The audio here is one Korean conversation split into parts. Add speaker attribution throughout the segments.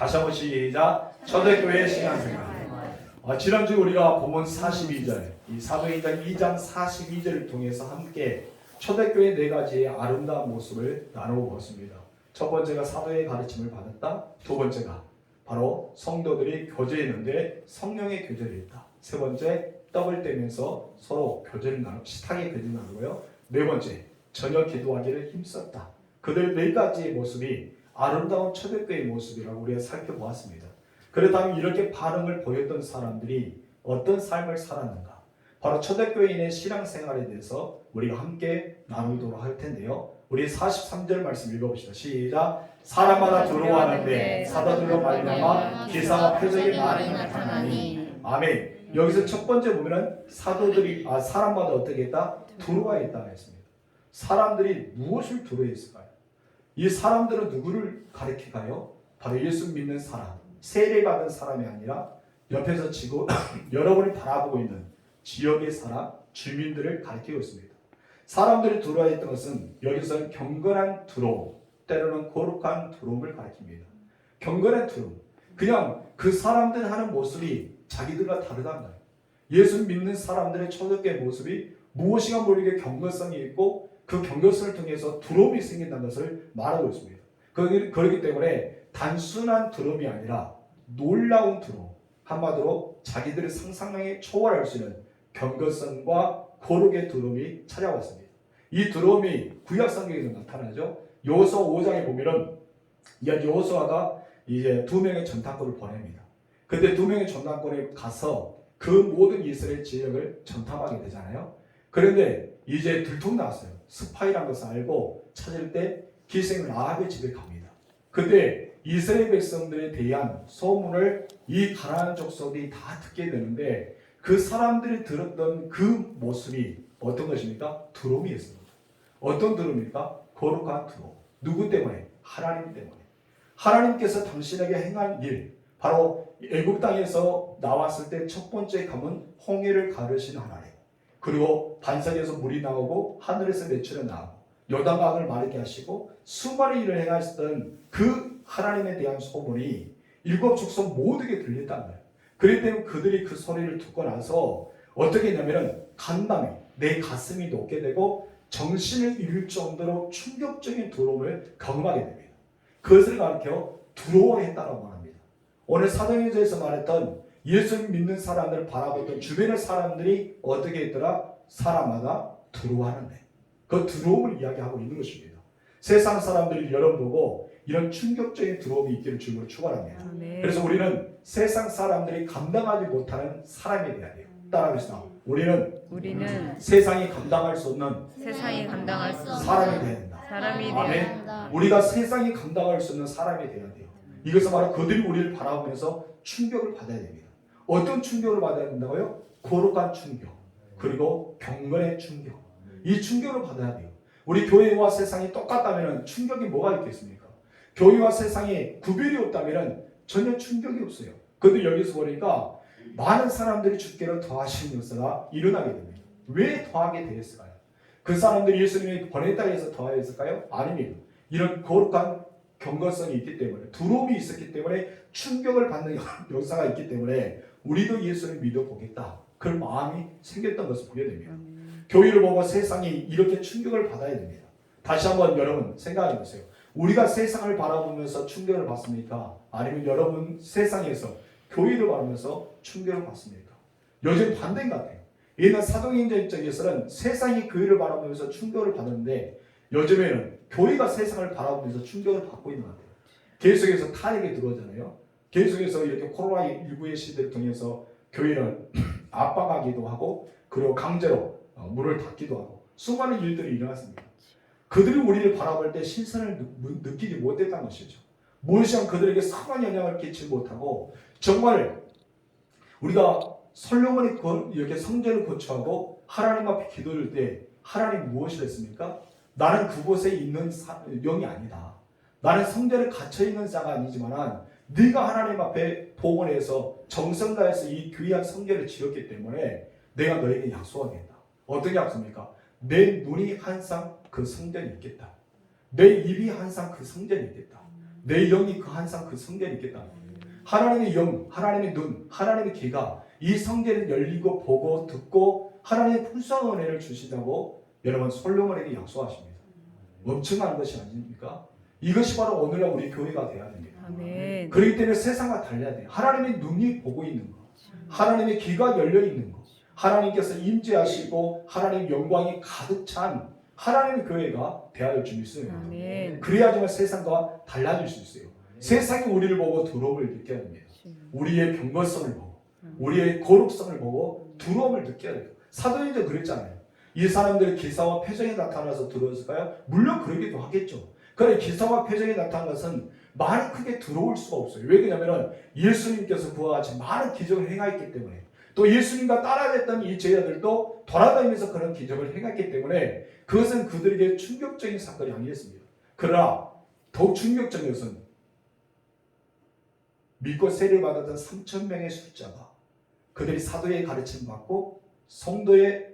Speaker 1: 다시 한번 시작. 초대교회 신앙생활. 지난주 우리가 본문 42절, 이 사도행전 2장 42절을 통해서 함께 초대교회 네 가지의 아름다운 모습을 나누어 보았습니다. 첫 번째가 사도의 가르침을 받았다. 두 번째가 바로 성도들이 교제했는데 성령의 교제를 했다. 세 번째, 떡을 떼면서 서로 식탁의 교제를 나누고요. 네 번째, 저녁 기도하기를 힘썼다. 그들 네 가지의 모습이 아름다운 초대교회의 모습이라고 우리가 살펴보았습니다. 그렇다면 이렇게 반응을 보였던 사람들이 어떤 삶을 살았는가? 바로 초대교회인의 신앙생활에 대해서 우리가 함께 나누도록 할 텐데요. 우리 43절 말씀 읽어봅시다. 시작. 사람마다 두려워하는데 사도들로 말미암아 기사와 표적이 많이 나타나니. 아멘. 여기서 첫 번째 보면은 사람마다 어떻게 했다? 두려워했다 했습니다. 사람들이 무엇을 두려워했을까요? 이 사람들은 누구를 가리킬까요? 바로 예수 믿는 사람, 세례받은 사람이 아니라 옆에서 지고 여러분을 바라보고 있는 지역의 사람, 주민들을 가리키고 있습니다. 사람들이 두려워했던 것은 여기서는 경건한 두려움, 때로는 거룩한 두려움을 가리킵니다. 경건한 두려움, 그냥 그 사람들 하는 모습이 자기들과 다르다는 거예요. 예수 믿는 사람들의 초대교회 모습이 무엇인가 모르게 경건성이 있고 그 경건성을 통해서 두려움이 생긴다는 것을 말하고 있습니다. 그렇기 때문에 단순한 두려움이 아니라 놀라운 두려움, 한마디로 자기들의 상상력에 초월할 수 있는 경건성과 거룩의 두려움이 찾아왔습니다. 이 두려움이 구약 성경에서 나타나죠. 여호수아 5장에 보면은 여호수아가 이제 두 명의 전탐꾼을 보냅니다. 그때 두 명의 전탐꾼이 가서 그 모든 이스라엘 지역을 전탐하게 되잖아요. 그런데 이제 들통났어요. 스파이라는 것을 알고 찾을 때 기생 라합의 집에 갑니다. 그때 이스라엘 백성들에 대한 소문을 이 가나안 족속이 다 듣게 되는데 그 사람들이 들었던 그 모습이 어떤 것입니까? 두려움이었습니다. 어떤 두려움입니까? 거룩한 두려움. 누구 때문에? 하나님 때문에. 하나님께서 당신에게 행한 일, 바로 애국 땅에서 나왔을 때 첫 번째 감은 홍해를 가르신 하나님. 그리고 반석에서 물이 나오고 하늘에서 매출이 나오고 요단강을 마르게 하시고 수많은 일을 행하셨던 그 하나님에 대한 소문이 일곱 족속 모두에게 들렸단 말이에요. 그렇기 때문에 그들이 그 소리를 듣고 나서 어떻게 했냐면은 간담이 내 가슴이 녹게 되고 정신을 잃을 정도로 충격적인 두려움을 경험하게 됩니다. 그것을 가리켜 두려워했다고 합니다. 오늘 사도행전에서 말했던 예수를 믿는 사람들을 바라보던 주변의 사람들이 어떻게 했더라? 사람마다 두려워하는데 그 두려움을 이야기하고 있는 것입니다. 세상 사람들이 여러분 보고 이런 충격적인 두려움이 있기를 주님으로 축원합니다. 그래서 우리는 세상 사람들이 감당하지 못하는 사람이 되어야 돼요. 따라합시다. 우리는 세상이 감당할 수 없는 사람이 되어야 된다. 아멘. 우리가 세상이 감당할 수 없는 사람이 되어야 돼요. 이것은 바로 그들이 우리를 바라보면서 충격을 받아야 됩니다. 어떤 충격을 받아야 된다고요? 거룩한 충격, 그리고 경건의 충격. 이 충격을 받아야 돼요. 우리 교회와 세상이 똑같다면 충격이 뭐가 있겠습니까? 교회와 세상이 구별이 없다면 전혀 충격이 없어요. 그런데 여기서 보니까 많은 사람들이 주께로 더하시는 역사가 일어나게 됩니다. 왜 더하게 되었을까요? 그 사람들이 예수님이 보냈다 해서 더하였을까요? 아닙니다. 이런 거룩한 경건성이 있기 때문에, 두려움이 있었기 때문에, 충격을 받는 역사가 있기 때문에 우리도 예수를 믿어보겠다, 그런 마음이 생겼던 것을 보게 됩니다. 교회를 보고 세상이 이렇게 충격을 받아야 됩니다. 다시 한번 여러분 생각해 보세요. 우리가 세상을 바라보면서 충격을 받습니까? 아니면 여러분 세상에서 교회를 바라보면서 충격을 받습니까? 요즘 반대인 것 같아요. 옛날 사도행전 쪽에서는 세상이 교회를 바라보면서 충격을 받는데 요즘에는 교회가 세상을 바라보면서 충격을 받고 있는 것 같아요. 계속해서 탄핵이 들어오잖아요. 계속해서 이렇게 코로나19의 시대를 통해서 교회를 압박하기도 하고 그리고 강제로 문을 닫기도 하고 수많은 일들이 일어났습니다. 그들이 우리를 바라볼 때 신선을 느끼지 못했다는 것이죠. 무엇이든 그들에게 선한 영향을 끼치지 못하고 정말 우리가 솔로몬이 이렇게 성전을 건축하고 하나님 앞에 기도할 때 하나님 무엇을 했습니까? 나는 그곳에 있는 영이 아니다. 나는 성전에 갇혀있는 자가 아니지만 네가 하나님 앞에 복원해서 정성 다해서 이 귀한 성전을 지었기 때문에 내가 너에게 약속하겠다. 어떤 약속입니까? 내 눈이 항상 그 성전이 있겠다. 내 입이 항상 그 성전이 있겠다. 내 영이 항상 그 성전에 있겠다. 하나님의 영, 하나님의 눈, 하나님의 귀가 이 성전을 열리고 보고 듣고 하나님의 풍성한 은혜를 주신다고 여러분 솔로몬에게 약속하십니다. 엄청난 것이 아닙니까? 이것이 바로 오늘날 우리 교회가 되어야 됩니다.
Speaker 2: 아멘.
Speaker 1: 그렇기 때문에 세상과 달라야 돼요. 하나님의 눈이 보고 있는 것, 하나님의 귀가 열려 있는 것, 하나님께서 임재하시고 하나님의 영광이 가득 찬 하나님의 교회가 되어야 될 줄 믿습니다.
Speaker 2: 아멘.
Speaker 1: 그래야지만 세상과 달라질 수 있어요. 세상이 우리를 보고 두려움을 느껴야 됩니다. 우리의 경건성을 보고 우리의 거룩성을 보고 두려움을 느껴야 돼요. 사도행전 그랬잖아요. 이 사람들의 기사와 표정이 나타나서 두려웠을까요? 물론 그러기도 하겠죠. 그런데 기사와 표정이 나타난 것은 말이 크게 들어올 수가 없어요. 왜 그러냐면 예수님께서 그와 같이 많은 기적을 행하였기 때문에, 또 예수님과 따라갔던 이 제자들도 돌아다니면서 그런 기적을 행했기 때문에 그것은 그들에게 충격적인 사건이 아니었습니다. 그러나 더욱 충격적인 것은 믿고 세례를 받았던 3,000명의 숫자가 그들이 사도의 가르침 받고 성도의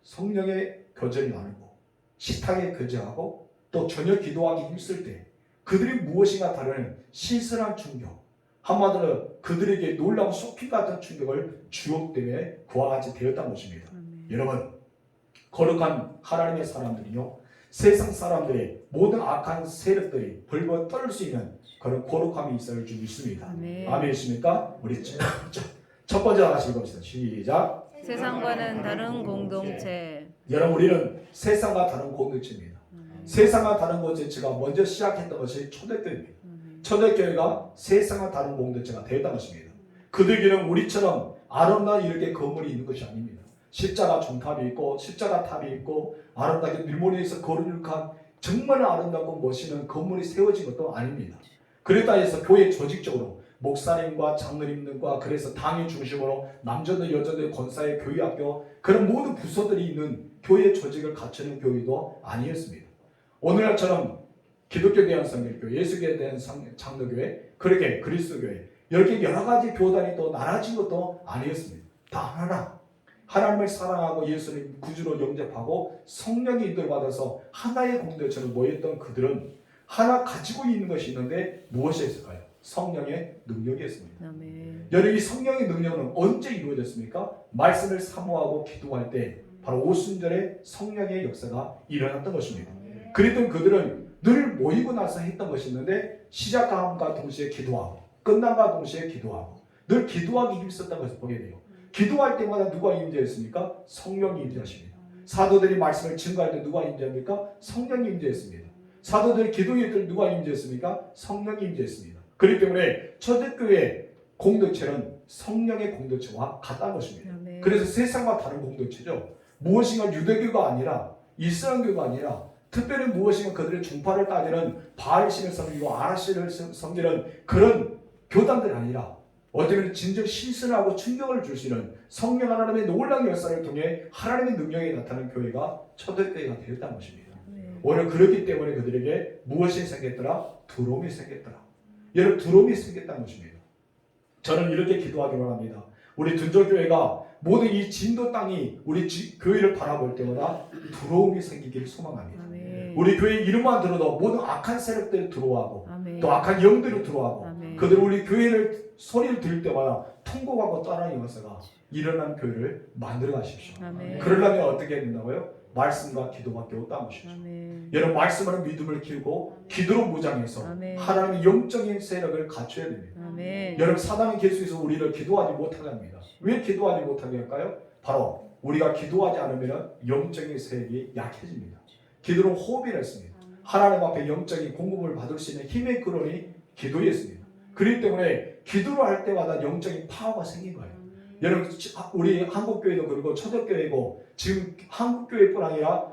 Speaker 1: 성령의 교제를 나누고 식탁에 교제하고 또 저녁 기도하기 힘쓸 때 그들이 무엇인가 다른 신선한 충격, 한마디로 그들에게 놀라운 쇼핑 같은 충격을 주옥 때문에 그와 같이 되었다는 것입니다. 여러분, 거룩한 하나님의 사람들이요, 세상 사람들의 모든 악한 세력들이 벌벌 떨 수 있는 그런 거룩함이 있어야 줄 믿습니다. 아멘이십니까? 우리 첫 번째 다시 읽어봅시다. 시작.
Speaker 2: 세상과는 다른 공동체.
Speaker 1: 여러분, 우리는 세상과 다른 공동체입니다. 세상과 다른 공동체가 먼저 시작했던 것이 초대교회입니다. 초대교회가 세상과 다른 공동체가 되었다는 것입니다. 그들에게는 우리처럼 아름다운 이렇게 건물이 있는 것이 아닙니다. 십자가 종탑이 있고 십자가 탑이 있고 아름답게 밀모리에서 거룩한 정말 아름답고 멋있는 건물이 세워진 것도 아닙니다. 그랬다 해서 교회 조직적으로 목사님과 장로님들과 그래서 당일 중심으로 남자들 여자들 권사의 교회학교 그런 모든 부서들이 있는 교회 조직을 갖추는 교회도 아니었습니다. 오늘날처럼 기독교에 대한 성결교회, 예수교에 대한 장로교회, 그렇게 그리스도교회 이렇게 여러 가지 교단이 또 나눠진 것도 아니었습니다. 다 하나 하나님을 사랑하고 예수님 구주로 영접하고 성령의 인도를 받아서 하나의 공동체로 모였던 그들은 하나 가지고 있는 것이 있는데 무엇이었을까요? 성령의 능력이었습니다. 여러분, 이 성령의 능력은 언제 이루어졌습니까? 말씀을 사모하고 기도할 때 바로 오순절에 성령의 역사가 일어났던 것입니다. 그랬던 그들은 늘 모이고 나서 했던 것이 있는데 시작함과 동시에 기도하고 끝남과 동시에 기도하고 늘 기도하기 힘썼던 것을 보게 돼요. 기도할 때마다 누가 임재했습니까? 성령이 임재하십니다. 사도들이 말씀을 증거할 때 누가 임재합니까? 성령이 임재했습니다. 사도들이 기도할 때 누가 임재했습니까? 성령이 임재했습니다. 그렇기 때문에 초대교회 공동체는 성령의 공동체와 같다는 것입니다. 그래서 세상과 다른 공동체죠. 무엇인가 유대교가 아니라 이슬람교가 아니라 특별히 무엇인가 그들의 종파를 따지는 바알신을 섬기고 아라신을 섬기는 그런 교단들이 아니라 어쩌면 진정 신선하고 충격을 줄 수 있는 성령 하나님의 놀라운 역사를 통해 하나님의 능력이 나타나는 교회가 초대교회가 되었다는 것입니다. 오늘 그렇기 때문에 그들에게 무엇이 생겼더라? 두려움이 생겼더라. 여러분, 두려움이 생겼다는 것입니다. 저는 이렇게 기도하기 바랍니다. 우리 둔조교회가 모든 이 진도 땅이 우리 교회를 바라볼 때마다 두려움이 생기기를 소망합니다. 우리 교회 이름만 들어도 모든 악한 세력들이 들어오고 또 악한 영들이 들어오고 그들 우리 교회를 소리를 들을 때마다 통곡하고 떠나는 역사가 일어나는 교회를 만들어 가십시오. 그러려면 어떻게 해야 된다고요? 말씀과 기도밖에 없다는 것이죠. 여러분, 말씀으로 믿음을 키우고 기도로 무장해서 하나님의 영적인 세력을 갖춰야 됩니다. 여러분, 사단은 계속해서 우리를 기도하지 못하게 합니다. 왜 기도하지 못하게 할까요? 바로 우리가 기도하지 않으면 영적인 세력이 약해집니다. 기도는 호흡이라 했습니다. 하나님 앞에 영적인 공급을 받을 수 있는 힘의 근원이 기도였습니다. 그렇기 때문에 기도를 할 때마다 영적인 파워가 생긴 거예요. 여러분, 우리 한국교회도 그리고 초대교회고 지금 한국교회뿐 아니라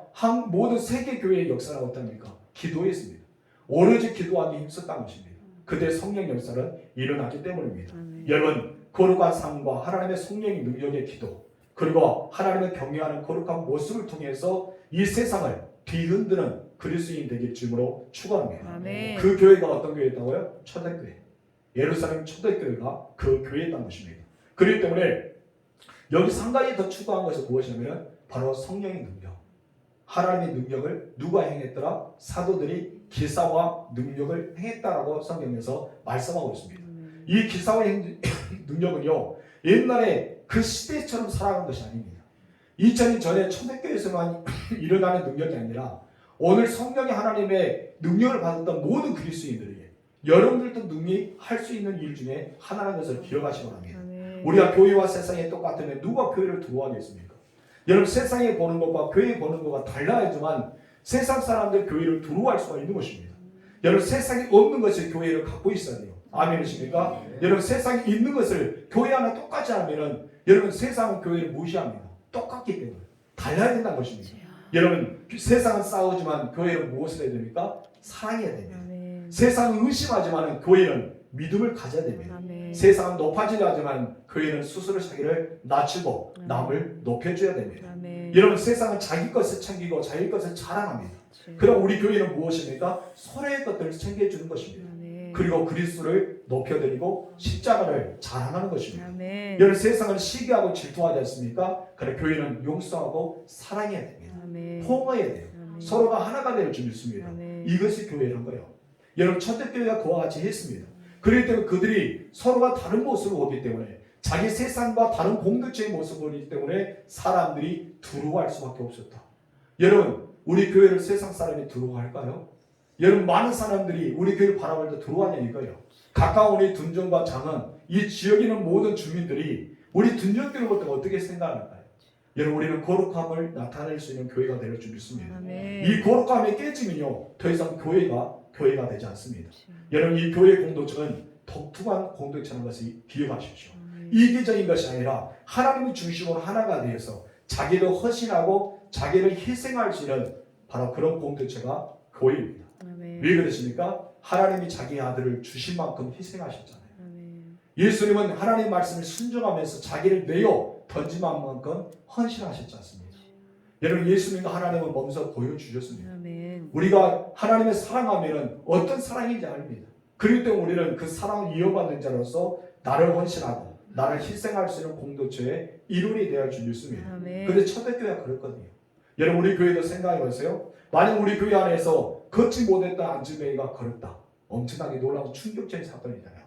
Speaker 1: 모든 세계교회의 역사는 어떻습니까? 기도였습니다. 오로지 기도하기 힘썼다는 것입니다. 그때 성령 역사는 일어나기 때문입니다. 여러분, 거룩한 삶과 하나님의 성령의 능력의 기도 그리고 하나님을 경외하는 거룩한 모습을 통해서 이 세상을 뒤흔드는 그리스도인 되길 주님으로 축원합니다. 그 교회가 어떤 교회였다고요? 초대교회. 예루살렘 초대교회가 그 교회였다는 것입니다. 그렇기 때문에 여기서 한 가지 더 추가한 것은 무엇이냐면 바로 성령의 능력. 하나님의 능력을 누가 행했더라? 사도들이 기사와 능력을 행했다라고 성경에서 말씀하고 있습니다. 이 기사와 능력은요, 옛날에 그 시대처럼 살아가는 것이 아닙니다. 2000년 전에 초대교회에서만 일어나는 능력이 아니라 오늘 성령의 하나님의 능력을 받았던 모든 그리스도인들에게 여러분들도 능히 할 수 있는 일 중에 하나라는 것을 기억하시기 바랍니다. 우리가 교회와 세상에 똑같으면 누가 교회를 들어오겠습니까? 여러분, 세상에 보는 것과 교회에 보는 것과 달라야지만 세상 사람들 교회를 들어갈 수가 있는 것입니다. 여러분, 세상에 없는 것을 교회를 갖고 있어야 돼요. 아멘이십니까? 여러분, 세상에 있는 것을 교회 하나 똑같이 하면은 여러분, 세상은 교회를 무시합니다. 똑같기 때문에 달라야 된다는 것입니다. 여러분, 세상은 싸우지만 교회는 무엇을 해야 됩니까? 사랑해야 됩니다. 세상은 의심하지만 교회는 믿음을 가져야 됩니다. 세상은 높아지려 하지만 교회는 스스로 자기를 낮추고 남을 높여줘야 됩니다. 여러분, 세상은 자기 것을 챙기고 자기 것을 자랑합니다. 그럼 우리 교회는 무엇입니까? 서로의 것들을 챙겨주는 것입니다. 그리고 그리스도를 높여드리고 십자가를 자랑하는 것입니다. 여러분, 세상은 시기하고 질투하지 않습니까? 그래, 교회는 용서하고 사랑해야 됩니다. 포옹해야 돼요. 서로가 하나가 될 줄 믿습니다. 이것이 교회라는 거예요. 여러분, 초대교회가 그와 같이 했습니다. 그렇기 때문에 그들이 서로가 다른 모습을 보기 때문에 자기 세상과 다른 공동체의 모습을 보기 때문에 사람들이 두려워할 수밖에 없었다. 여러분, 우리 교회를 세상 사람이 두려워할까요? 여러분, 많은 사람들이 우리 교회를 바라볼 때 두려워하냐 이거예요. 가까운 우리 둔정과 장은 이 지역에 있는 모든 주민들이 우리 둔정교회를 볼 때 어떻게 생각할까요? 여러분, 우리는 거룩함을 나타낼 수 있는 교회가 될 줄 믿습니다. 이 거룩함이 깨지면요, 더 이상 교회가 되지 않습니다. 여러분, 이 교회 공동체는 독특한 공동체라는 것을 기억하십시오. 이기적인 것이 아니라 하나님의 중심으로 하나가 되어서 자기를 헌신하고 자기를 희생할 수 있는 바로 그런 공동체가 교회입니다. 왜 그러십니까? 하나님이 자기 아들을 주신 만큼 희생하셨잖아요. 예수님은 하나님의 말씀을 순종하면서 자기를 내어 던진 만큼 헌신하셨지 않습니까? 여러분, 예수님과 하나님은 먼저 보여주셨습니다. 우리가 하나님의 사랑하면 어떤 사랑인지 압니다. 그렇기 때문에 우리는 그 사랑을 이어받는 자로서 나를 헌신하고 나를 희생할 수 있는 공동체의 일원이 되어야 할 줄 믿습니다. 그런데 초대교회가 그렇거든요. 여러분, 우리 교회도 생각해 보세요. 만약 우리 교회 안에서 걷지 못했던 안즈메이가 걸었다. 엄청나게 놀라운 충격적인 사건이잖아요.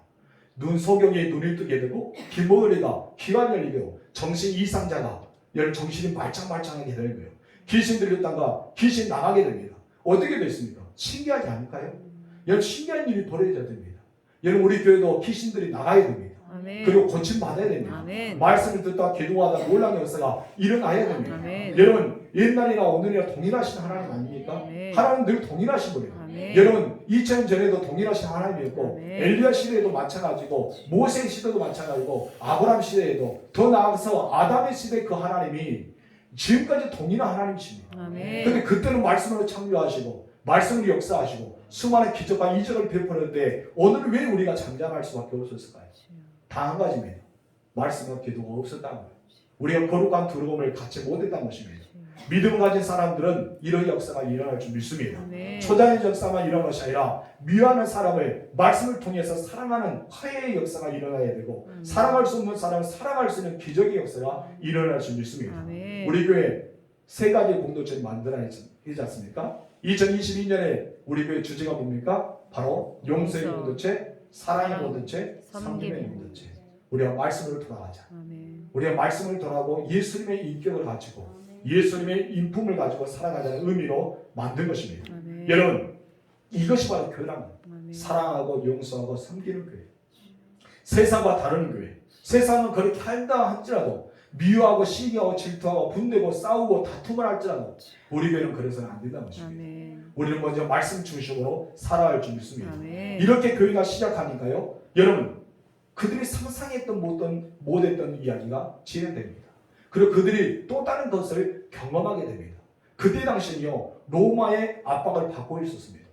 Speaker 1: 소경이 눈을 뜨게 되고 김모리가 귀가 열리고 정신 이상자가 정신이 말짱말짱하게 되는 거예요. 귀신 들렸다가 귀신 나가게 됩니다. 어떻게 됐습니까? 신기하지 않을까요? 여러분, 신기한 일이 벌어져야 됩니다. 여러분, 우리 교회도 귀신들이 나가야 됩니다. 그리고 고침받아야 됩니다. 말씀을 듣다가 기도하다가 놀라운 역사가 일어나야 됩니다. 여러분, 옛날이나 오늘이나 동일하신 하나님 아닙니까? 하나님 늘 동일하신 분이에요. 여러분, 2000년 전에도 동일하신 하나님이었고 엘리야 시대에도 마찬가지고 모세 시대도 마찬가지고 아브라함 시대에도 더 나아가서 아담의 시대 그 하나님이 지금까지 동일한 하나님이십니다. 그런데 그때는 말씀으로 창조하시고 말씀으로 역사하시고 수많은 기적과 이적을 베풀었는데 오늘은 왜 우리가 잠잠할 수밖에 없었을까요? 다 한 가지입니다. 말씀과 기도가 없었다는 거예요. 우리가 거룩한 두려움을 갖지 못했다는 것입니다. 믿음을 가진 사람들은 이런 역사가 일어날 줄 믿습니다. 초자의 역사만 일어난 것이 아니라 미워하는 사람을 말씀을 통해서 사랑하는 화해의 역사가 일어나야 되고 사랑할 수 없는 사람을 사랑할 수 있는 기적의 역사가 일어날 줄 믿습니다. 우리 교회 세 가지 공동체를 만들어야 되지 않습니까? 2022년에 우리 교회 주제가 뭡니까? 바로 용서의 공동체, 사랑의 공동체, 섬김의 공동체. 우리가 말씀으로 돌아가자. 우리가 말씀을 돌아가고 예수님의 인격을 가지고 예수님의 인품을 가지고 살아가자는 의미로 만든 것입니다. 여러분, 이것이 바로 교회랍니다. 사랑하고 용서하고 섬기는 교회. 세상과 다른 교회. 세상은 그렇게 한다 할지라도 미워하고 시기하고 질투하고 분되고 싸우고 다툼을 할지라도 우리 교회는 그래서는 안 된다는 것입니다. 우리는 먼저 말씀 중심으로 살아야 할 줄 믿습니다. 이렇게 교회가 시작하니까요, 여러분, 그들이 상상했던 못했던 이야기가 진행됩니다. 그리고 그들이 또 다른 것을 경험하게 됩니다. 그때 당시는요, 로마의 압박을 받고 있었습니다.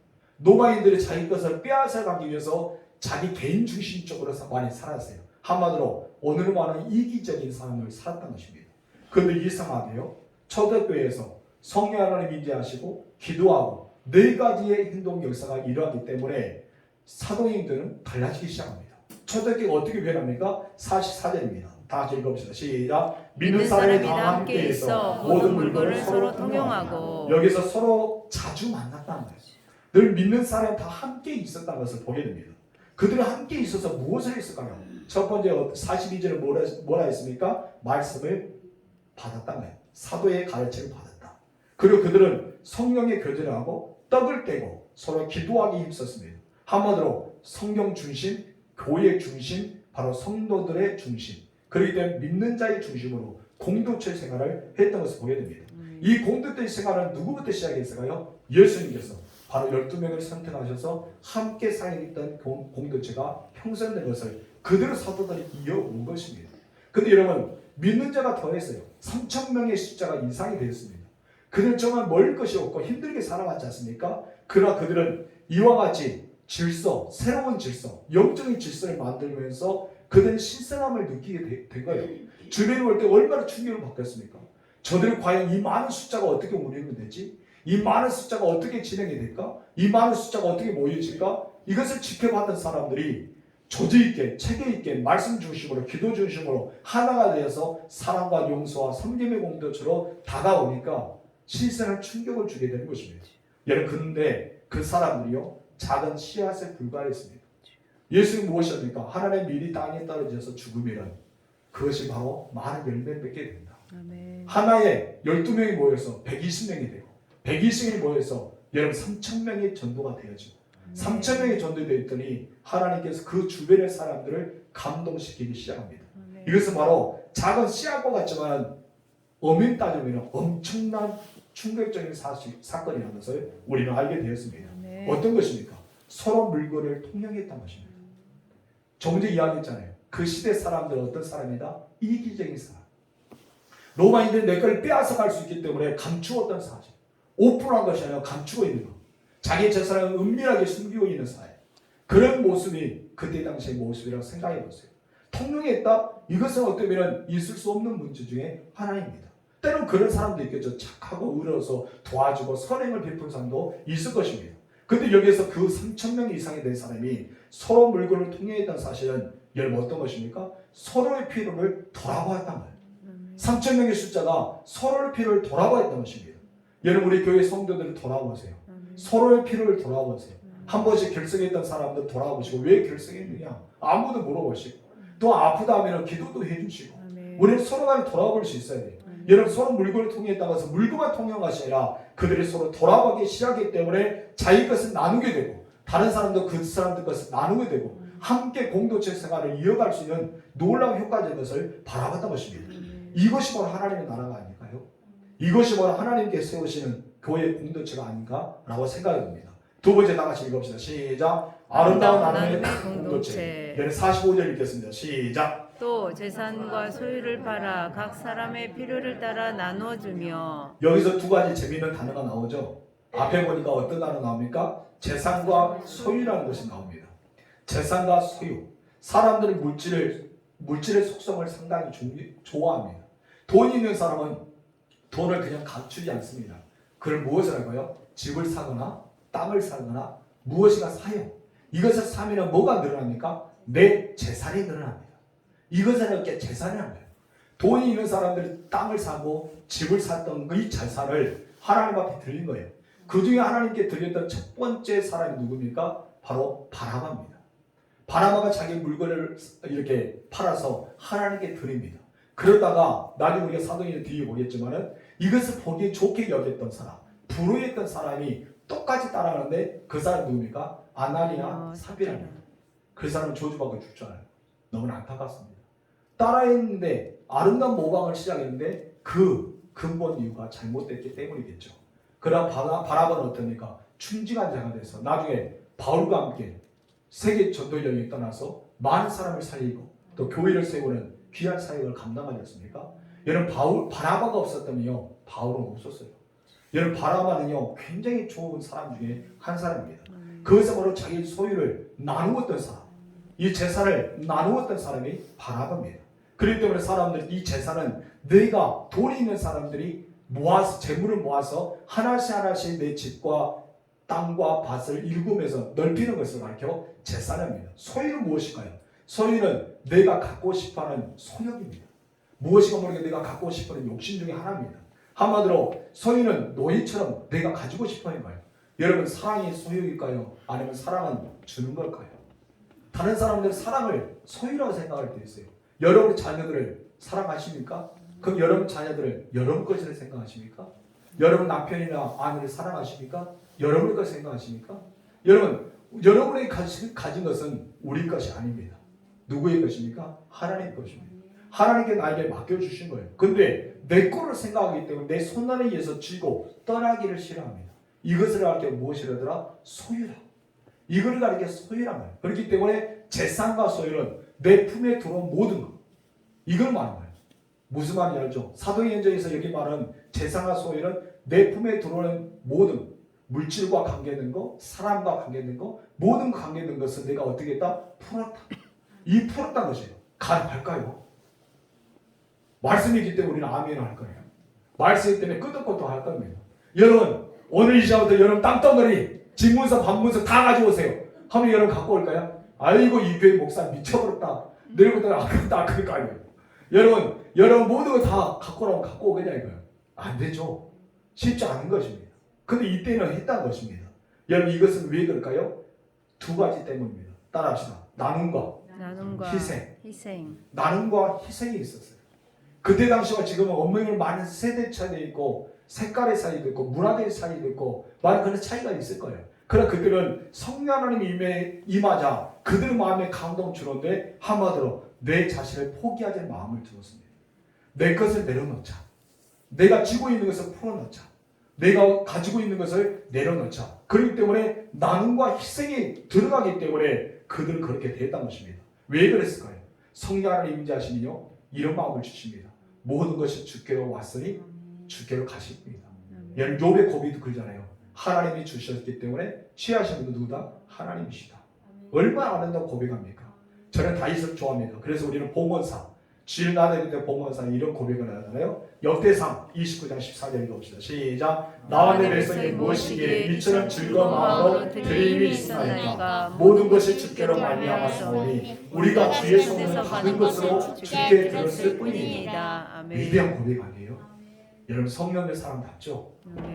Speaker 1: 로마인들이 자기 것을 빼앗아가기 위해서 자기 개인 중심적으로 많이 살았어요. 한마디로 오늘 많은 이기적인 삶을 살았던 것입니다. 그런데 이상하게요, 초대교회에서 성령 하나님 인지하시고 기도하고 네 가지의 행동 역사가 일어나기 때문에 사도행전은 달라지기 시작합니다. 초대교회가 어떻게 변합니까? 44절입니다. 다 같이 읽어봅시다. 시작. 믿는 사람이 다 함께 있어 모든 물건을 서로 통용하고. 여기서 서로 자주 만났다는 거예요. 늘 믿는 사람이 다 함께 있었다는 것을 보게 됩니다. 그들은 함께 있어서 무엇을 했을까요? 첫 번째 42절에 뭐라 했습니까? 말씀을 받았다는 거예요. 사도의 가르침을 받았다. 그리고 그들은 성령의 교제를 하고 떡을 떼고 서로 기도하기 힘썼습니다. 한마디로 성경 중심, 교회 중심, 바로 성도들의 중심, 그렇기 때문에 믿는 자의 중심으로 공동체 생활을 했던 것을 보게 됩니다. 이 공동체 생활은 누구부터 시작했을까요? 예수님께서 바로 12명을 선택하셔서 함께 사역했던 공동체가 형성된 것을 그대로 사도들이 이어온 것입니다. 근데 여러분, 믿는 자가 더했어요. 3,000명의 숫자가 이상이 되었습니다. 그들 정말 멀 것이 없고 힘들게 살아왔지 않습니까? 그러나 그들은 이와 같이 질서, 새로운 질서, 영적인 질서를 만들면서 그들은 신선함을 느끼게 된 거예요. 주변에 볼 때 얼마나 충격을 받겠습니까? 저들은 과연 이 많은 숫자가 어떻게 운영이 되지? 이 많은 숫자가 어떻게 진행이 될까? 이 많은 숫자가 어떻게 모여질까? 이것을 지켜봤던 사람들이 조지있게, 체계있게, 말씀 중심으로, 기도 중심으로 하나가 되어서 사랑과 용서와 섬김의 공동체로 다가오니까 신선한 충격을 주게 되는 것입니다. 여러분, 근데 그 사람들이요, 작은 씨앗에 불과했습니다. 예수님 무엇이었습니까? 하나님의 밀이 땅에 떨어져서 죽으면 그것이 바로 많은 열매를 맺게 된다.
Speaker 2: 아멘.
Speaker 1: 하나에 12명이 모여서 120명이 되고 120명이 모여서 여러분 3,000명이 전도가 되어지고 3,000명이 전도되어 있더니 하나님께서 그 주변의 사람들을 감동시키기 시작합니다.
Speaker 2: 아멘.
Speaker 1: 이것은 바로 작은 씨앗과 같지만 엄밀히 따지면 엄청난 충격적인 사건이라는 것을 우리는 알게 되었습니다.
Speaker 2: 아멘.
Speaker 1: 어떤 것입니까? 서로 물건을 통용했다는 것입니다. 조금 전에 이야기했잖아요. 그 시대 사람들은 어떤 사람이다? 이기적인 사람. 로마인들이 내 걸 빼앗아 갈 수 있기 때문에 감추었던 사실. 오픈한 것이 아니라 감추고 있는 것. 자기 재산을 은밀하게 숨기고 있는 사회. 그런 모습이 그때 당시의 모습이라고 생각해 보세요. 통용했다? 이것은 어떻게 보면 있을 수 없는 문제 중에 하나입니다. 때론 그런 사람도 있겠죠. 착하고 의로워서 도와주고 선행을 베푼 사람도 있을 것입니다. 근데 여기에서 그 3,000명 이상이 된 사람이 서로 물건을 통용했다는 사실은 여러분 어떤 것입니까? 서로의 필요를 돌아보았단 말이에요. 3,000명의 숫자가 서로의 필요를 돌아보았다는 것입니다. 여러분 우리 교회 성도들을 돌아보세요. 서로의 필요를 돌아보세요. 한 번씩 결석했던 사람들 돌아보시고 왜 결석했느냐 아무도 물어보시고 또 아프다 하면 기도도 해주시고 우리는 서로 간에 돌아볼 수 있어야 돼요. 여러분 서로 물건을 통했다고 해서 물건만 통한 것이 아니라 그들이 서로 돌아보기 시작했기 때문에 자기 것을 나누게 되고 다른 사람도 그 사람들 것을 나누게 되고 함께 공동체 생활을 이어갈 수 있는 놀라운 효과적인 것을 바라봤던 것입니다. 이것이 바로 하나님의 나라가 아닐까요? 이것이 바로 하나님께 세우시는 교회 공동체가 아닌가라고 생각이 듭니다. 두 번째 다 같이 읽읍시다. 시작. 아름다운 하나님의 공동체. 45절 읽겠습니다. 시작.
Speaker 2: 또 재산과 소유를 팔아 각 사람의 필요를 따라 나누어주며.
Speaker 1: 여기서 두 가지 재미있는 단어가 나오죠. 앞에 보니까 어떤 단어 나옵니까? 재산과 소유라는 것이 나옵니다. 재산과 소유. 사람들은 물질의 속성을 상당히 좋아합니다. 돈이 있는 사람은 돈을 그냥 감추지 않습니다. 그걸 무엇을 할까요? 집을 사거나 땅을 사거나 무엇이가 사요. 이것을 사면 뭐가 늘어납니까? 내 재산이 늘어납니다. 이것은 이렇게 재산이 합니다. 돈이 있는 사람들이 땅을 사고 집을 샀던 그 재산을 하나님 앞에 드린 거예요. 그 중에 하나님께 드렸던 첫 번째 사람이 누굽니까? 바로 바나바입니다. 바나바가 자기 물건을 이렇게 팔아서 하나님께 드립니다. 그러다가 나중에 우리가 사도행전 뒤에 보겠지만은 이것을 보기 좋게 여겼던 사람, 불우했던 사람이 똑같이 따라가는데 그 사람 누굽니까? 아나니아 삽비라입니다. 그 사람은 저주받고 죽잖아요. 너무나 안타깝습니다. 따라했는데 아름다운 모방을 시작했는데 그 근본 이유가 잘못됐기 때문이겠죠. 그러나 바나바는 어떻습니까? 충직한 자가 돼서 나중에 바울과 함께 세계 전도 여행에 떠나서 많은 사람을 살리고 또 교회를 세우는 귀한 사역을 감당하셨습니까? 여러분 바나바가 없었다면요 바울은 없었어요. 여러분 바나바는요 굉장히 좋은 사람 중에 한 사람입니다. 그것은 바로 자기 소유를 나누었던 사람, 이 재산을 나누었던 사람이 바나바입니다. 그렇기 때문에 사람들이 이 재산은 내가 돈이 있는 사람들이 모아서 재물을 모아서 하나씩 내 집과 땅과 밭을 일구면서 넓히는 것을 가리켜 재산입니다. 소유는 무엇일까요? 소유는 내가 갖고 싶어하는 소욕입니다. 무엇인가 모르게 내가 갖고 싶어하는 욕심 중에 하나입니다. 한마디로 소유는 노예처럼 내가 가지고 싶어하는 거예요. 여러분 사랑이 소유일까요? 아니면 사랑은 주는 걸까요? 다른 사람들은 사랑을 소유라고 생각할 때 있어요. 여러분 자녀들을 사랑하십니까? 그럼 여러분 자녀들을 여러분 것이라 생각하십니까? 여러분 남편이나 아내를 사랑하십니까? 여러분 것을 생각하십니까? 여러분 여러분이 가진 것은 우리 것이 아닙니다. 누구의 것입니까? 하나님의 것입니다. 하나님께 나에게 맡겨주신 거예요. 근데 내 거를 생각하기 때문에 내 손안에 의해서 쥐고 떠나기를 싫어합니다. 이것을 가르쳐 무엇이라더라? 소유라. 이걸 가르쳐 소유란 말이에요. 그렇기 때문에 재산과 소유는 내 품에 들어온 모든 것. 이걸 말하는 거예요. 무슨 말인지 알죠? 사도행전에서 여기 말하는 재산과 소유는 내 품에 들어오는 모든 물질과 관계된 거, 사람과 관계된 거, 모든 관계된 것을 내가 어떻게 했다? 풀었다. 이 풀었다는 것이에요. 가능할까요? 말씀이기 때문에 우리는 아멘을 할 거예요. 말씀이기 때문에 끄덕 것도 할 겁니다. 여러분 오늘 이 시간부터 여러분 땅덩어리 집문서 반문서 다 가져오세요. 하면 여러분 갖고 올까요? 아이고 이 교회 목사 미쳐버렸다. 내일부터 아깝다 아까울까요? 여러분 모든 거 다 갖고 오라고 갖고 오겠냐 이거예요. 안 되죠. 쉽지 않은 것입니다. 근데 이때는 했다는 것입니다. 여러분 이것은 왜 그럴까요? 두 가지 때문입니다. 따라합시다. 나눔과 희생. 나눔과 희생이 있었어요. 그때 당시와 지금은 엄밀히 많은 세대 차이도 있고 색깔의 차이도 있고 문화의 차이도 있고 많은 그런 차이가 있을 거예요. 그러나 그들은 성령 하나님이 임하자 그들 마음에 감동 주는데 한마디로 내 자신을 포기하지 마음을 주었습니다. 내 것을 내려놓자. 내가 쥐고 있는 것을 풀어놓자. 내가 가지고 있는 것을 내려놓자. 그렇기 때문에 나눔과 희생이 들어가기 때문에 그들은 그렇게 됐다는 것입니다. 왜 그랬을까요? 성령 하나님 임재하시면요 이런 마음을 주십니다. 모든 것이 주께로 왔으니 주께로 가십니다. 욥의 고비도 그러잖아요. 하나님이 주셨기 때문에 취하신 분도 누구다? 하나님이시다. 얼마나 아름다운 고백합니까? 저는 다윗을 좋아합니다. 그래서 우리는 봉헌사, 주일 나들이 때 봉헌사 이런 고백을 하잖아요. 역대상 29장 14절 읽어봅시다. 시작. 나와 내 백성이 무엇이기에 이처럼 즐거운 마음으로 드림이 있으나이까 모든 것이 주께로 말미암았사오니 우리가 주의 손을 받은 것으로 주께 들었을 뿐이다. 위대한 고백 아니에요? 여러분 성령의 사람답죠?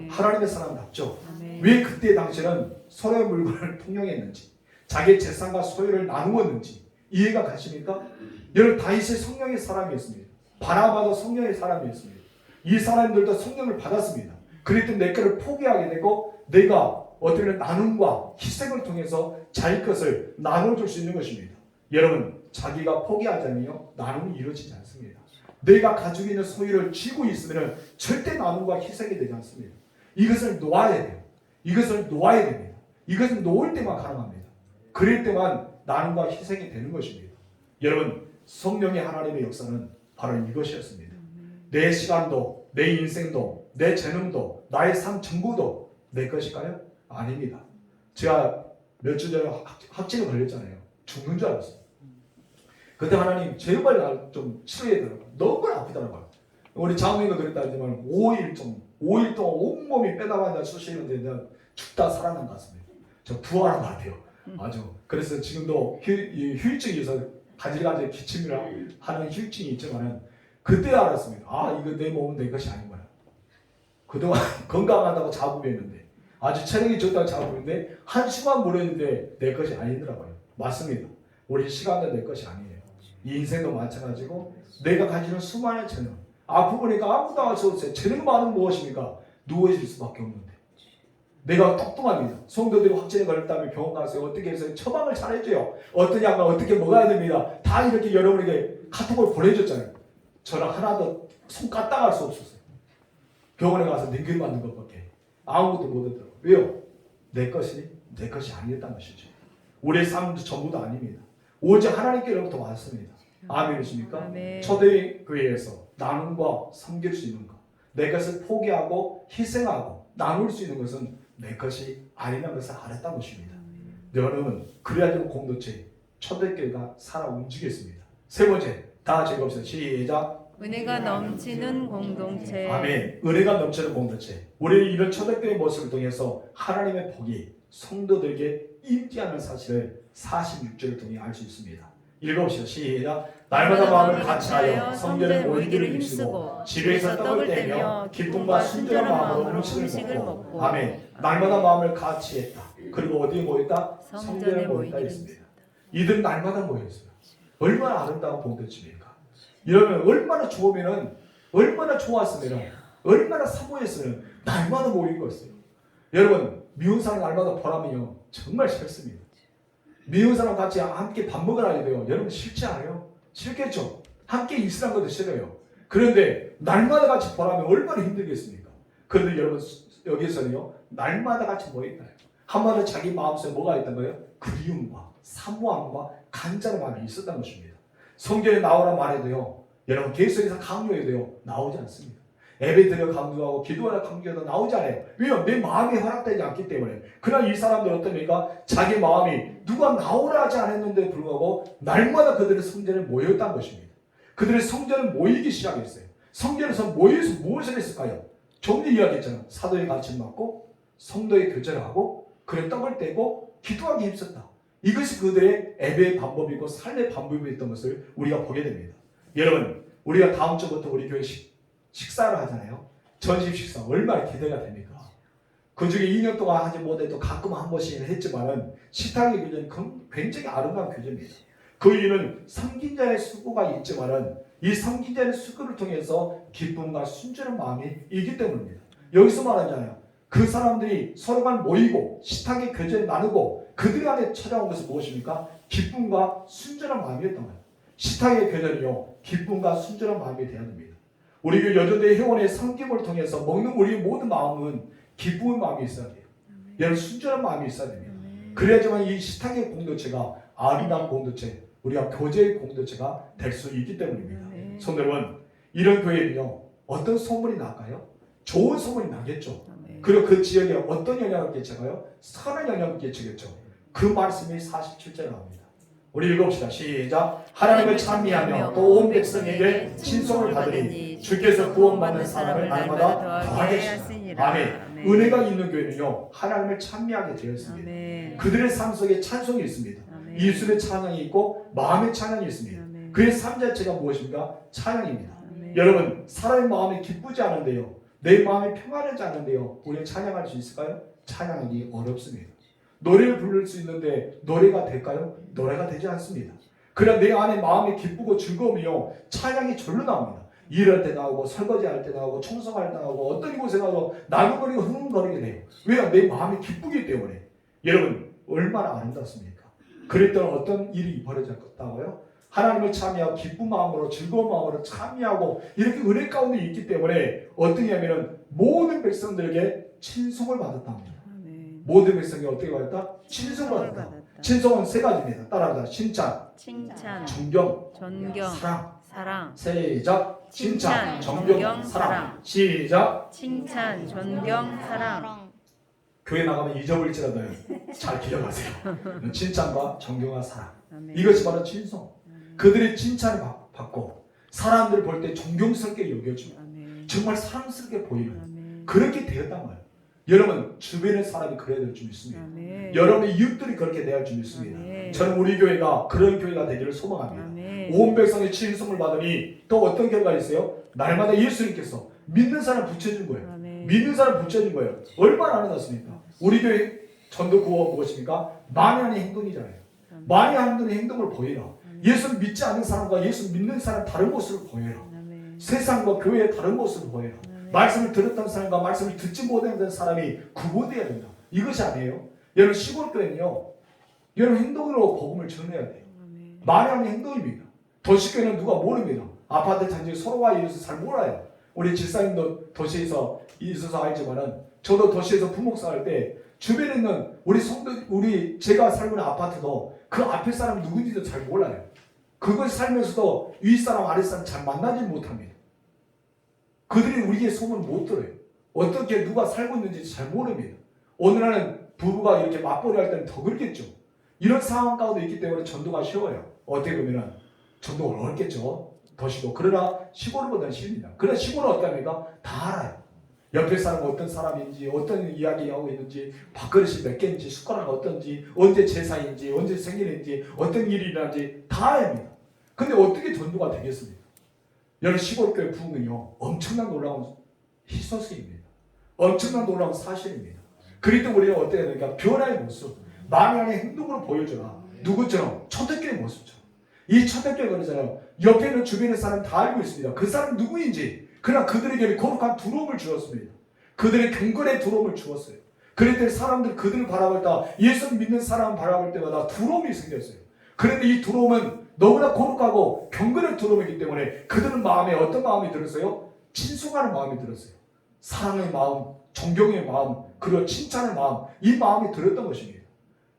Speaker 1: 하나님의 사람답죠? 왜 그때 당시에는 서로의 물건을 통용했는지 자기의 재산과 소유를 나누었는지 이해가 가십니까? 여러분 다윗이 성령의 사람이었습니다. 바나바도 성령의 사람이었습니다. 이 사람들도 성령을 받았습니다. 그랬더니 내 것을 포기하게 되고 내가 어떻게 보면 나눔과 희생을 통해서 자기 것을 나눠줄 수 있는 것입니다. 여러분 자기가 포기하자면요 나눔이 이루어지지 않습니다. 내가 가지고 있는 소유를 쥐고 있으면 절대 나눔과 희생이 되지 않습니다. 이것을 놓아야 돼요. 이것을 놓아야 됩니다. 이것을 놓을 때만 가능합니다. 그럴 때만 나눔과 희생이 되는 것입니다. 여러분 성령의 하나님의 역사는 바로 이것이었습니다. 내 시간도 내 인생도 내 재능도 나의 삶 전부도 내 것일까요? 아닙니다. 제가 몇 주 전에 확진이 걸렸잖아요. 죽는 줄 알았어요. 그때 하나님 제발 날 좀 치료해달라고 너무 아프더라고요. 우리 장모님도 그랬다지만 5일 동안 온몸이 빼다가 수시는데 내가 죽다 살아난 것 같습니다. 저 부활한 것 같아요. 아주. 그래서 지금도 휴일증이 있어서 가지가지 기침이랑 하는 휴일증이 있지만은 그때 알았습니다. 아 이거 내 몸은 내 것이 아닌 거야. 그동안 건강하다고 자부했는데 아주 체력이 좋다고 자부했는데 한시간 모르는데 내 것이 아니더라고요. 맞습니다. 우리 시간도 내 것이 아니에요. 이 인생도 마찬가지고 내가 가지는 수많은 재능 아프고 보니까 아무도 알 수 없어요. 재능 많은 무엇입니까? 누워있을 수밖에 없는데 내가 똑똑합니다. 성도들이 확진에 걸렸다면 병원 가서 어떻게 해서 처방을 잘 해줘요. 어떤 약을 어떻게 먹어야 됩니다. 다 이렇게 여러분에게 카톡을 보내줬잖아요. 저는 하나도 손 까딱할 수 없었어요. 병원에 가서 능균 받는 것밖에 아무것도 못 하더라고요. 왜요? 내 것이 아니었다는 것이죠. 우리의 삶도 전부도 아닙니다. 오직 하나님께로부터 왔습니다. 아멘이십니까? 초대교회에서 나눔과 섬길 수 있는 것, 내 것을 포기하고 희생하고 나눌 수 있는 것은 내 것이 아니라는 것을 알았다는 것입니다. 여러분 그래야 되는 공동체 초대교회가 살아 움직였습니다. 세 번째 다 같이 읽어봅시다. 시작.
Speaker 2: 은혜가 넘치는 공동체.
Speaker 1: 아멘. 은혜가 넘치는 공동체. 우리는 이런 초대교회의 모습을 통해서 하나님의 복이 성도들에게 임재하는 사실을 46절을 통해 알 수 있습니다. 읽어봅시다. 시작. 날마다 마음을 같이하여 성전에 모이기를 힘쓰고 집에서 떡을 떼며 기쁨과 순전한 마음으로 음식을 먹고 아멘. 날마다 마음을 같이했다. 그리고 어디에 모였다? 성전에 모였다 했습니다. 이들은 날마다 모였어요. 얼마나 아름다운 공동체입니까? 이러면 얼마나 좋으면은 얼마나 좋았으면 얼마나 사모했으면 날마다 모인 거였어요. 여러분 미운 사람 날마다 보라면요 정말 싫습니다. 미운 사람 같이 함께 밥 먹으라 해도요 여러분 싫지 않아요? 싫겠죠? 함께 있으라는 것도 싫어요. 그런데 날마다 같이 보라면 얼마나 힘들겠습니까? 그런데 여러분 여기서는요 날마다 같이 모였다. 한마디로 자기 마음속에 뭐가 있던 거예요? 그리움과 사모함과 간절한 마음이 있었던 것입니다. 성경에 나오라 말해도요 여러분 계속해서 강요해도요 나오지 않습니다. 예배드려 강조하고 기도하라 강조해도 나오지 않아요. 왜요? 내 마음이 허락되지 않기 때문에. 그러나 이 사람들 어떻습니까? 자기 마음이 누가 나오라 하지 않았는데 불구하고 날마다 그들의 성전에 모였다는 것입니다. 그들의 성전에 모이기 시작했어요. 성전에서 모여서 무엇을 했을까요? 좀 이야기했잖아요. 사도의 가르침을 받고 성도의 교제를 하고 그래 떡을 떼고 기도하기 힘썼다. 이것이 그들의 예배의 방법이고 삶의 방법이었던 것을 우리가 보게 됩니다. 여러분 우리가 다음 주부터 우리 교회 식사를 하잖아요. 전십 식사 얼마나 기대가 됩니까? 그 중에 2년 동안 하지 못해도 가끔 한 번씩 했지만은 식탁의 교제는 굉장히 아름다운 교제입니다. 그 이유는 섬긴자의 수고가 있지만은 이 섬긴자의 수고를 통해서 기쁨과 순전한 마음이 있기 때문입니다. 여기서 말하잖아요. 그 사람들이 서로가 모이고 식탁의 교제를 나누고 그들 안에 찾아온 것은 무엇입니까? 기쁨과 순전한 마음이었던 거예요. 식탁의 교제는요 기쁨과 순전한 마음이 되어야 됩니다. 우리 교 여전대 회원의 섬김을 통해서 먹는 우리 모든 마음은 기쁨의 마음이 있어야 돼요. 여러분 순전한 마음이 있어야 됩니다. 그래야지만 이 식탁의 공동체가 아름다운 공동체, 우리가 교제의 공동체가 될 수 있기 때문입니다. 성도 여러분, 이런 교회는요 어떤 소문이 날까요? 좋은 소문이 나겠죠. 그리고 그 지역에 어떤 영향을 끼쳐가요? 선한 영향을 끼치겠죠. 그 말씀이 47절에 나옵니다. 우리 읽어봅시다. 시작. 하나님을 찬미하며 또 온 백성에게 친송을 받으니 주께서 구원받는 사람을 날마다 더하게 하시니라. 아멘. 은혜가 있는 교회는요 하나님을 찬미하게 되어 있습니다. 아멘. 그들의 삶 속에 찬송이 있습니다. 아멘. 입술의 찬양이 있고 마음의 찬양이 있습니다. 아멘. 그의 삶 자체가 무엇입니까? 찬양입니다. 아멘. 여러분 사람의 마음이 기쁘지 않은데요 내 마음이 평안하지 않은데요 우리는 찬양할 수 있을까요? 찬양하기 어렵습니다. 노래를 부를 수 있는데 노래가 될까요? 노래가 되지 않습니다. 그러나 내 안에 마음이 기쁘고 즐거우며 찬양이 절로 나옵니다. 일할 때 나오고 설거지할 때 나오고 청소할 때 나오고 어떤 곳에 가서 나그거리고 흥흥거리게 돼요. 왜요? 내 마음이 기쁘기 때문에. 여러분 얼마나 아름답습니까? 그랬더니 어떤 일이 벌어졌다고요? 하나님을 찬미하고 기쁜 마음으로 즐거운 마음으로 찬미하고 이렇게 은혜 가운데 있기 때문에 어떻게 하면은 모든 백성들에게 친송을 받았답니다. 모든 백성이 어떻게 받았다? 친송을 받았다. 친송은 세 가지입니다. 따라합니다. 칭찬, 존경, 사랑. 시작. 칭찬, 존경, 사랑. 시작.
Speaker 2: 칭찬, 존경, 사랑.
Speaker 1: 교회 나가면 잊어버릴지라도 잘 기억하세요. 칭찬과 존경과 사랑. 이것이 바로 친송. 그들의 칭찬을 받고 사람들 볼 때 존경스럽게 여겨주고 정말 사랑스럽게 보이는 그렇게 되었단 말이에요. 여러분 주변의 사람이 그래야 될 줄 믿습니다. 여러분의 이웃들이 그렇게 돼야 할 줄 믿습니다. 저는 우리 교회가 그런 교회가 되기를 소망합니다. 온 백성의 친송을 받으니 또 어떤 결과가 있어요? 날마다 예수님께서 믿는 사람 붙여준 거예요. 믿는 사람 붙여준 거예요. 얼마나 아름답습니까? 우리 교회 전도 구호가 무엇입니까? 만연의 행동이잖아요. 만연의 행동을 보여라. 예수를 믿지 않는 사람과 예수 믿는 사람 다른 모습을 보여라. 세상과 교회의 다른 모습을 보여라. 말씀을 들었던 사람과 말씀을 듣지 못했던 사람이 구분되어야 된다. 이것이 아니에요. 여러분 시골 교회는요. 여러분 행동으로 복음을 전해야 돼요. 만연의 행동입니다. 도시교회는 누가 모릅니다. 아파트 단지 서로가 이래서 잘 몰라요. 우리 집사님도 도시에서 있어서 알지만은 저도 도시에서 부목사 할 때 주변에 있는 우리 성도 제가 살고 있는 아파트도 그 앞에 사람 누군지도 잘 몰라요. 그걸 살면서도 윗사람 아랫사람 잘 만나지 못합니다. 그들이 우리의 소문을 못 들어요. 어떻게 누가 살고 있는지 잘 모릅니다. 오늘날은 부부가 이렇게 맞벌이 할 때는 더 그렇겠죠. 이런 상황 가운데 있기 때문에 전도가 쉬워요. 어떻게 보면 전도가 어렵겠죠. 도시도. 그러나 시골보다는 쉽습니다. 그러나 시골은 어떻게 합니까? 다 알아요. 옆에 사람은 어떤 사람인지, 어떤 이야기하고 있는지, 밥그릇이 몇 개인지, 숟가락 어떤지, 언제 제사인지, 언제 생일인지, 어떤 일이 일어나는지 다 압니다. 근데 어떻게 전도가 되겠습니까? 여러분 시골교회 부흥은요 엄청난 놀라운 희소식입니다. 엄청난 놀라운 사실입니다. 그럴 때 우리는 어때야 되니까 변화의 모습, 마음의 안에 행동으로 보여줘라. 누구처럼? 초대교회 모습처럼. 이 초대교회 그러잖아요. 옆에 있는 주변에 사람 다 알고 있습니다. 그 사람 누구인지. 그러나 그들에게 거룩한 두려움을 주었습니다. 그들의 경건의 두려움을 주었어요. 그럴 때 사람들 그들을 바라볼 때 예수 믿는 사람 바라볼 때마다 두려움이 생겼어요. 그런데 이 두려움은 너무나 거룩하고 경건의 두려움이기 때문에 그들은 마음에 어떤 마음이 들었어요? 친송하는 마음이 들었어요. 사랑의 마음, 존경의 마음, 그리고 칭찬의 마음, 이 마음이 들었던 것입니다.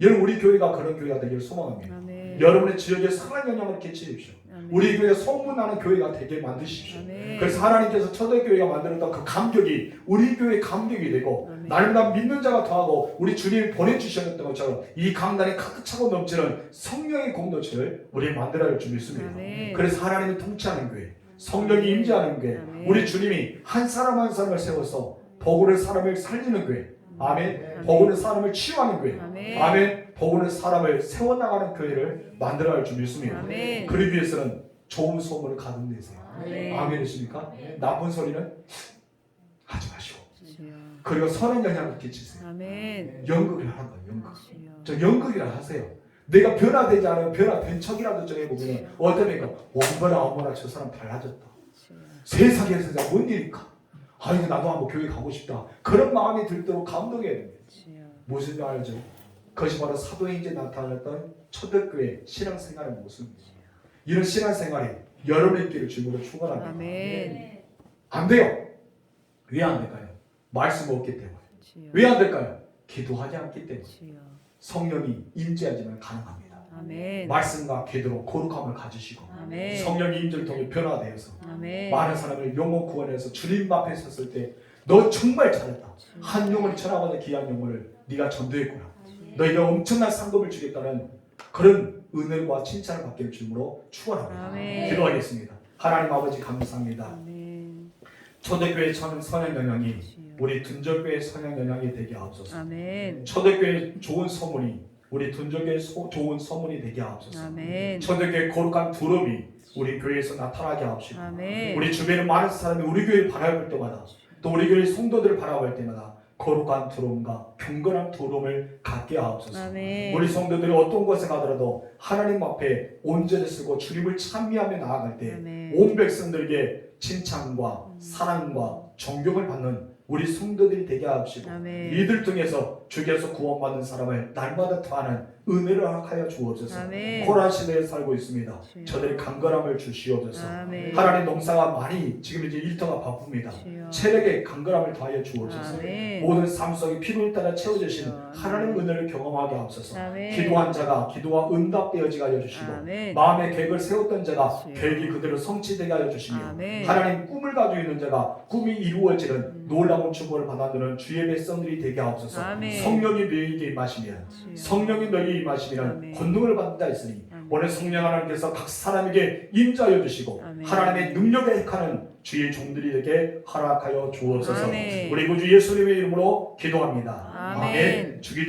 Speaker 1: 여러분 우리 교회가 그런 교회가 되기를 소망합니다.
Speaker 2: 아멘.
Speaker 1: 여러분의 지역에 선한 영향을 끼치십시오.
Speaker 2: 아멘.
Speaker 1: 우리 교회 소문나는 교회가 되게 만드십시오.
Speaker 2: 아멘.
Speaker 1: 그래서 하나님께서 초대교회가 만들었던 그 감격이 우리 교회의 감격이 되고
Speaker 2: 아멘.
Speaker 1: 날마다 믿는 자가 더하고 우리 주님이 보내주셨던 것처럼 이 강단에 가득 차고 넘치는 성령의 공동체를 우리 만들어야 줄 믿습니다.
Speaker 2: 아멘.
Speaker 1: 그래서 하나님이 통치하는 교회, 성령이 임재하는 교회,
Speaker 2: 아멘.
Speaker 1: 우리 주님이 한 사람 한 사람을 세워서 보고는 사람을 살리는 교회, 아멘.
Speaker 2: 아멘.
Speaker 1: 보고는 사람을 치유하는 교회,
Speaker 2: 아멘.
Speaker 1: 아멘. 보고는 사람을 세워나가는 교회를 만들어야 할 줄 믿습니다.
Speaker 2: 아멘.
Speaker 1: 그러기 위해서는 좋은 소문을 가득 내세요.
Speaker 2: 아멘.
Speaker 1: 아멘이십니까? 나쁜 소리는 하지 마시고
Speaker 2: 주여.
Speaker 1: 그리고 선한 영향을 끼치세요.
Speaker 2: 아멘.
Speaker 1: 연극을 하는 거예요. 연극.
Speaker 2: 주여.
Speaker 1: 저 연극이라 하세요. 내가 변화되지 않으면 변화된 척이라도 정해보면 어떠니까 원거나 어머나 저 사람 달라졌다.
Speaker 2: 주여.
Speaker 1: 세상에서 뭔 일일까? 아 이거 나도 한번 교회 가고 싶다. 그런 마음이 들도록 감동해야 됩니다.
Speaker 2: 주여.
Speaker 1: 무슨 말 알죠? 그것이 바로 사도행전에 나타났던 초대교회 신앙생활의 모습입니다. 이런 신앙생활이 여러분의 길을 주님으로 축원합니다.
Speaker 2: 아멘.
Speaker 1: 안 돼요. 왜 안 될까요? 말씀 없기 때문에.
Speaker 2: 주여.
Speaker 1: 왜 안 될까요? 기도하지 않기 때문에.
Speaker 2: 주여.
Speaker 1: 성령이 임재하지만 가능합니다.
Speaker 2: 아멘.
Speaker 1: 말씀과 기도로 거룩함을 가지시고
Speaker 2: 아멘.
Speaker 1: 성령의 임재를 통해 변화되어서
Speaker 2: 아멘.
Speaker 1: 많은 사람을 영혼 구원해서 주님 앞에 섰을 때 너 정말 잘했다. 한 영혼이 천하보다 귀한 영혼을 네가 전도했구나. 너희가 엄청난 상급을 주겠다는 그런 은혜와 칭찬을 받기를 주님으로 축원합니다.
Speaker 2: 아멘.
Speaker 1: 기도하겠습니다. 하나님 아버지 감사합니다.
Speaker 2: 아멘.
Speaker 1: 초대교회 선한 영향이
Speaker 2: 주여.
Speaker 1: 우리 둔절교회 선한 영향이 되게 하옵소서.
Speaker 2: 아멘.
Speaker 1: 초대교회 좋은 소문이 우리 둔절교회 좋은 소문이 되게 하옵소서.
Speaker 2: 아멘.
Speaker 1: 초대교회 거룩한 두름이 우리 교회에서 나타나게 하옵시고
Speaker 2: 아멘.
Speaker 1: 우리 주변에 많은 사람이 우리 교회를 바라볼 때마다 또 우리 교회 성도들을 바라볼 때마다 거룩한 두름과 경건한 두름을 갖게 하옵소서.
Speaker 2: 아멘.
Speaker 1: 우리 성도들이 어떤 곳에 가더라도 하나님 앞에 온전히 쓰고 주님을 찬미하며 나아갈 때
Speaker 2: 아멘.
Speaker 1: 온 백성들에게 칭찬과 사랑과 존경을 받는 우리 성도들이 되게 하옵시고
Speaker 2: 아멘.
Speaker 1: 이들 통해서 주께서 구원받는 사람을 날마다 더하는 은혜를 허락하여 주옵소서.
Speaker 2: 아멘.
Speaker 1: 코로나 시대에 살고 있습니다.
Speaker 2: 주여.
Speaker 1: 저들이 강건함을 주시옵소서.
Speaker 2: 아멘.
Speaker 1: 하나님 농사가 많이 지금 이제 일터가 바쁩니다.
Speaker 2: 주여.
Speaker 1: 체력에 강건함을 더하여 주옵소서.
Speaker 2: 아멘.
Speaker 1: 모든 삶 속에 필요에 따라 채워주신
Speaker 2: 주여.
Speaker 1: 하나님 은혜를 경험하게 하옵소서.
Speaker 2: 아멘.
Speaker 1: 기도한 자가 기도와 응답되어지게 하여 주시고
Speaker 2: 아멘.
Speaker 1: 마음의 계획을 세웠던 자가
Speaker 2: 주여.
Speaker 1: 계획이 그대로 성취되게 하여 주시며
Speaker 2: 아멘.
Speaker 1: 하나님 꿈을 가지고 있는 자가 꿈이 이루어지는 놀라운 축복을 받아들는 주의 백성들이 되게 하옵소서.
Speaker 2: 아멘.
Speaker 1: 성령이 너희에게 임하시면
Speaker 2: 주여.
Speaker 1: 성령이 너희에게 임하시면
Speaker 2: 아멘.
Speaker 1: 권능을 받는 자 있으니
Speaker 2: 아멘.
Speaker 1: 오늘 성령 하나님께서 각 사람에게 임자하여 주시고
Speaker 2: 아멘.
Speaker 1: 하나님의 능력에 행하는 주의 종들에게 허락하여 주옵소서.
Speaker 2: 아멘.
Speaker 1: 우리 구주 예수님의 이름으로 기도합니다.
Speaker 2: 아멘.
Speaker 1: 주기